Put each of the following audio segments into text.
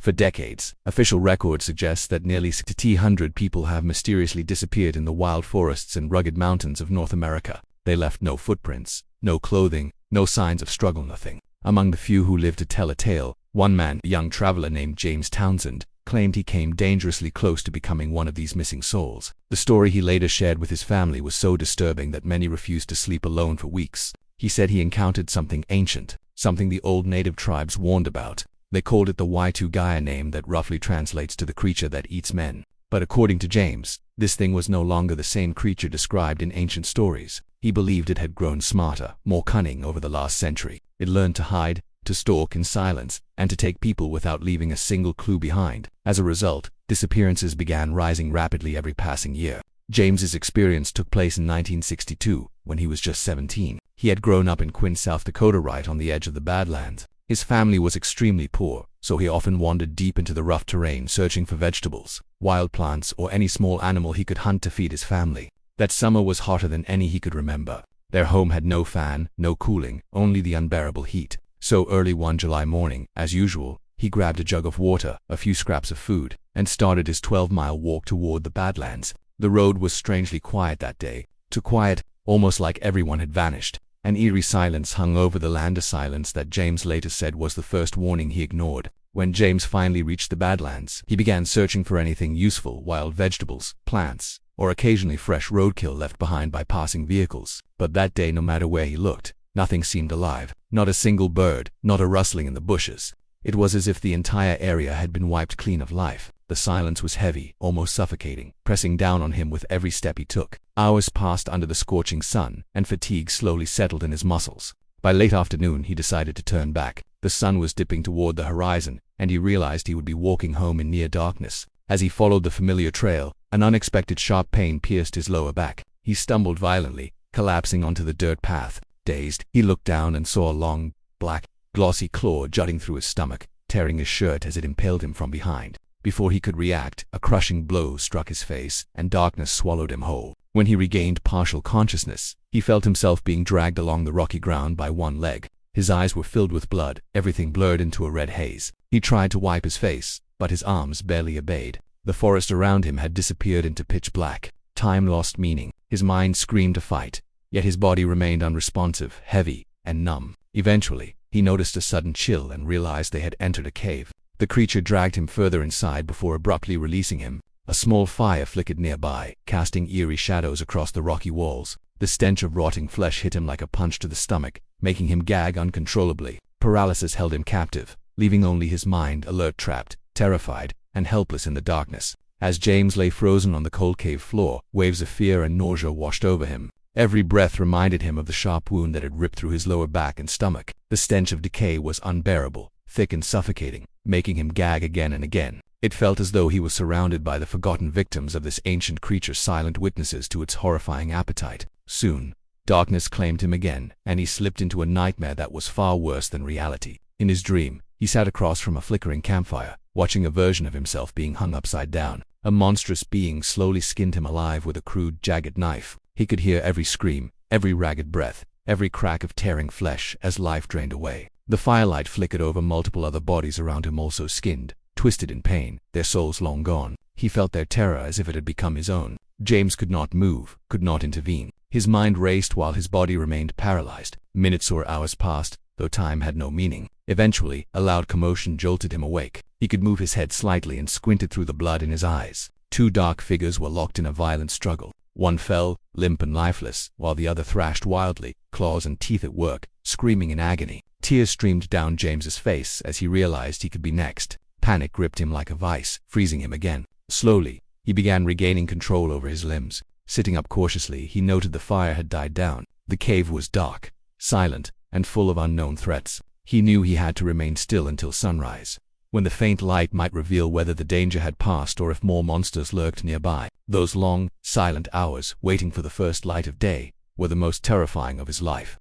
For decades, official records suggest that nearly 600 people have mysteriously disappeared in the wild forests and rugged mountains of North America. They left no footprints, no clothing, no signs of struggle, nothing. Among the few who lived to tell a tale, one man, a young traveler named James Townsend, claimed he came dangerously close to becoming one of these missing souls. The story he later shared with his family was so disturbing that many refused to sleep alone for weeks. He said he encountered something ancient, something the old native tribes warned about. They called it the Wai-To-Gae, a name that roughly translates to the creature that eats men. But according to James, this thing was no longer the same creature described in ancient stories. He believed it had grown smarter, more cunning over the last century. It learned to hide, to stalk in silence, and to take people without leaving a single clue behind. As a result, disappearances began rising rapidly every passing year. James's experience took place in 1962, when he was just 17. He had grown up in Quinn, South Dakota, right on the edge of the Badlands. His family was extremely poor, so he often wandered deep into the rough terrain searching for vegetables, wild plants, or any small animal he could hunt to feed his family. That summer was hotter than any he could remember. Their home had no fan, no cooling, only the unbearable heat. So early one July morning, as usual, he grabbed a jug of water, a few scraps of food, and started his 12-mile walk toward the Badlands. The road was strangely quiet that day, too quiet, almost like everyone had vanished. An eerie silence hung over the land, a silence that James later said was the first warning he ignored. When James finally reached the Badlands, he began searching for anything useful, wild vegetables, plants, or occasionally fresh roadkill left behind by passing vehicles. But that day, no matter where he looked, nothing seemed alive. Not a single bird, not a rustling in the bushes. It was as if the entire area had been wiped clean of life. The silence was heavy, almost suffocating, pressing down on him with every step he took. Hours passed under the scorching sun, and fatigue slowly settled in his muscles. By late afternoon, he decided to turn back. The sun was dipping toward the horizon, and he realized he would be walking home in near darkness. As he followed the familiar trail, an unexpected sharp pain pierced his lower back. He stumbled violently, collapsing onto the dirt path. Dazed, he looked down and saw a long, black, glossy claw jutting through his stomach, tearing his shirt as it impaled him from behind. Before he could react, a crushing blow struck his face, and darkness swallowed him whole. When he regained partial consciousness, he felt himself being dragged along the rocky ground by one leg. His eyes were filled with blood, everything blurred into a red haze. He tried to wipe his face, but his arms barely obeyed. The forest around him had disappeared into pitch black. Time lost meaning. His mind screamed to fight, yet his body remained unresponsive, heavy, and numb. Eventually, he noticed a sudden chill and realized they had entered a cave. The creature dragged him further inside before abruptly releasing him. A small fire flickered nearby, casting eerie shadows across the rocky walls. The stench of rotting flesh hit him like a punch to the stomach, making him gag uncontrollably. Paralysis held him captive, leaving only his mind alert, trapped, terrified, and helpless in the darkness. As James lay frozen on the cold cave floor, waves of fear and nausea washed over him. Every breath reminded him of the sharp wound that had ripped through his lower back and stomach. The stench of decay was unbearable, thick and suffocating, making him gag again and again. It felt as though he was surrounded by the forgotten victims of this ancient creature, silent witnesses to its horrifying appetite. Soon, darkness claimed him again, and he slipped into a nightmare that was far worse than reality. In his dream, he sat across from a flickering campfire, watching a version of himself being hung upside down. A monstrous being slowly skinned him alive with a crude, jagged knife. He could hear every scream, every ragged breath, every crack of tearing flesh as life drained away. The firelight flickered over multiple other bodies around him, also skinned, twisted in pain, their souls long gone. He felt their terror as if it had become his own. James could not move, could not intervene. His mind raced while his body remained paralyzed. Minutes or hours passed, though time had no meaning. Eventually, a loud commotion jolted him awake. He could move his head slightly and squinted through the blood in his eyes. Two dark figures were locked in a violent struggle. One fell, limp and lifeless, while the other thrashed wildly, claws and teeth at work, screaming in agony. Tears streamed down James's face as he realized he could be next. Panic gripped him like a vice, freezing him again. Slowly, he began regaining control over his limbs. Sitting up cautiously, he noted the fire had died down. The cave was dark, silent, and full of unknown threats. He knew he had to remain still until sunrise, when the faint light might reveal whether the danger had passed or if more monsters lurked nearby. Those long, silent hours, waiting for the first light of day, were the most terrifying of his life.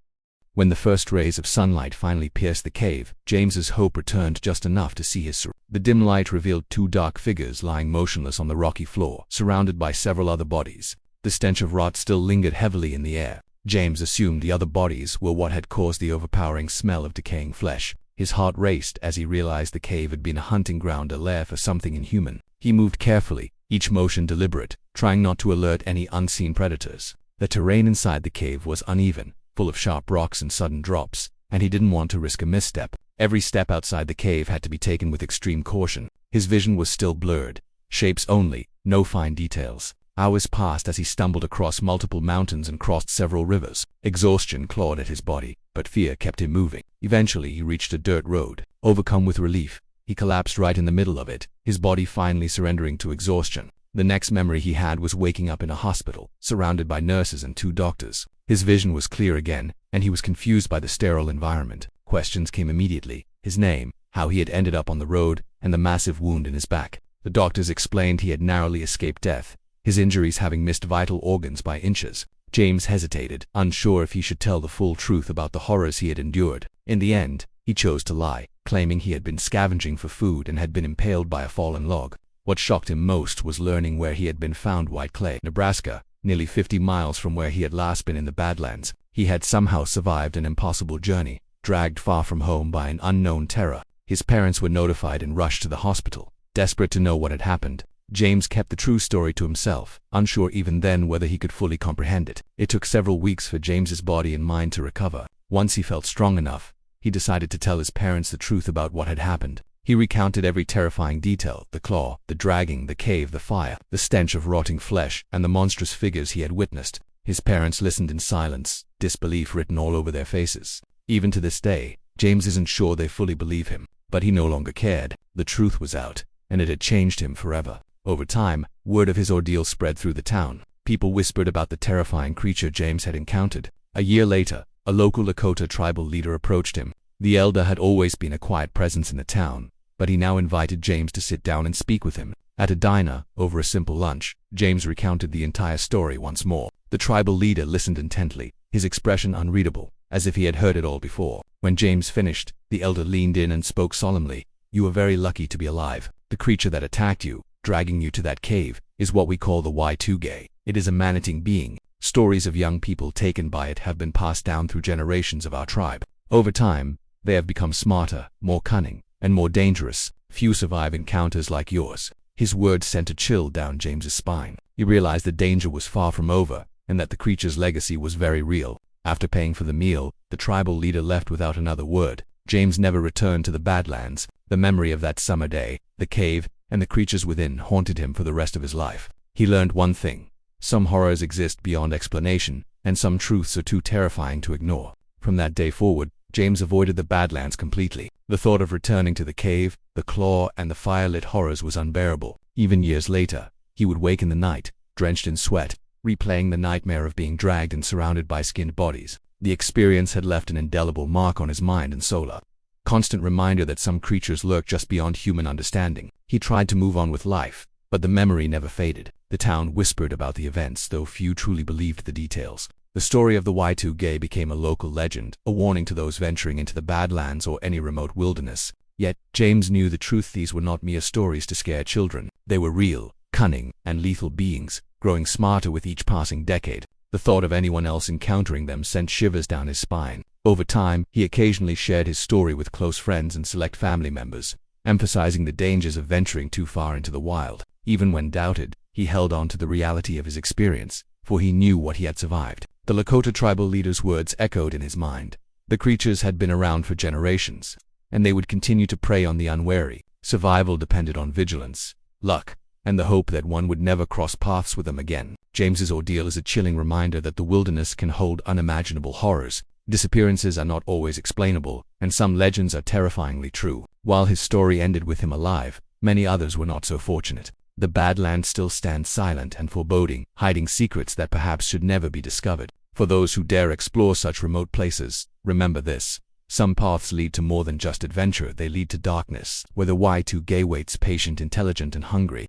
When the first rays of sunlight finally pierced the cave, James's hope returned just enough to see his surroundings. The dim light revealed two dark figures lying motionless on the rocky floor, surrounded by several other bodies. The stench of rot still lingered heavily in the air. James assumed the other bodies were what had caused the overpowering smell of decaying flesh. His heart raced as he realized the cave had been a hunting ground, a lair for something inhuman. He moved carefully, each motion deliberate, trying not to alert any unseen predators. The terrain inside the cave was uneven, full of sharp rocks and sudden drops, and he didn't want to risk a misstep. Every step outside the cave had to be taken with extreme caution. His vision was still blurred, shapes only, no fine details. Hours passed as he stumbled across multiple mountains and crossed several rivers. Exhaustion clawed at his body, but fear kept him moving. Eventually he reached a dirt road. Overcome with relief, he collapsed right in the middle of it, his body finally surrendering to exhaustion. The next memory he had was waking up in a hospital, surrounded by nurses and 2 doctors. His vision was clear again, and he was confused by the sterile environment. Questions came immediately: his name, how he had ended up on the road, and the massive wound in his back. The doctors explained he had narrowly escaped death, his injuries having missed vital organs by inches. James hesitated, unsure if he should tell the full truth about the horrors he had endured. In the end, he chose to lie, claiming he had been scavenging for food and had been impaled by a fallen log. What shocked him most was learning where he had been found: Wai-To-Gae, Nebraska, nearly 50 miles from where he had last been in the Badlands. He had somehow survived an impossible journey, dragged far from home by an unknown terror. His parents were notified and rushed to the hospital. Desperate to know what had happened, James kept the true story to himself, unsure even then whether he could fully comprehend it. It took several weeks for James's body and mind to recover. Once he felt strong enough, he decided to tell his parents the truth about what had happened. He recounted every terrifying detail: the claw, the dragging, the cave, the fire, the stench of rotting flesh, and the monstrous figures he had witnessed. His parents listened in silence, disbelief written all over their faces. Even to this day, James isn't sure they fully believe him, but he no longer cared. The truth was out, and it had changed him forever. Over time, word of his ordeal spread through the town. People whispered about the terrifying creature James had encountered. A year later, a local Lakota tribal leader approached him. The elder had always been a quiet presence in the town, but he now invited James to sit down and speak with him. At a diner, over a simple lunch, James recounted the entire story once more. The tribal leader listened intently, his expression unreadable, as if he had heard it all before. When James finished, the elder leaned in and spoke solemnly. "You are very lucky to be alive. The creature that attacked you, dragging you to that cave, is what we call the Wai-To-Gae. It is a man-eating being. Stories of young people taken by it have been passed down through generations of our tribe. Over time, they have become smarter, more cunning, and more dangerous. Few survive encounters like yours." His words sent a chill down James's spine. He realized the danger was far from over, and that the creature's legacy was very real. After paying for the meal, the tribal leader left without another word. James never returned to the Badlands. The memory of that summer day, the cave, and the creatures within haunted him for the rest of his life. He learned one thing: some horrors exist beyond explanation, and some truths are too terrifying to ignore. From that day forward, James avoided the Badlands completely. The thought of returning to the cave, the claw, and the fire-lit horrors was unbearable. Even years later, he would wake in the night, drenched in sweat, replaying the nightmare of being dragged and surrounded by skinned bodies. The experience had left an indelible mark on his mind and soul, a constant reminder that some creatures lurk just beyond human understanding. He tried to move on with life, but the memory never faded. The town whispered about the events, though few truly believed the details. The story of the Wai-To-Gae became a local legend, a warning to those venturing into the Badlands or any remote wilderness. Yet, James knew the truth: these were not mere stories to scare children. They were real, cunning, and lethal beings, growing smarter with each passing decade. The thought of anyone else encountering them sent shivers down his spine. Over time, he occasionally shared his story with close friends and select family members, emphasizing the dangers of venturing too far into the wild. Even when doubted, he held on to the reality of his experience, for he knew what he had survived. The Lakota tribal leader's words echoed in his mind. The creatures had been around for generations, and they would continue to prey on the unwary. Survival depended on vigilance, luck, and the hope that one would never cross paths with them again. James's ordeal is a chilling reminder that the wilderness can hold unimaginable horrors. Disappearances are not always explainable, and some legends are terrifyingly true. While his story ended with him alive, many others were not so fortunate. The Badlands still stands silent and foreboding, hiding secrets that perhaps should never be discovered. For those who dare explore such remote places, remember this: some paths lead to more than just adventure. They lead to darkness, where the Wai-To-Gae waits, patient, intelligent, and hungry.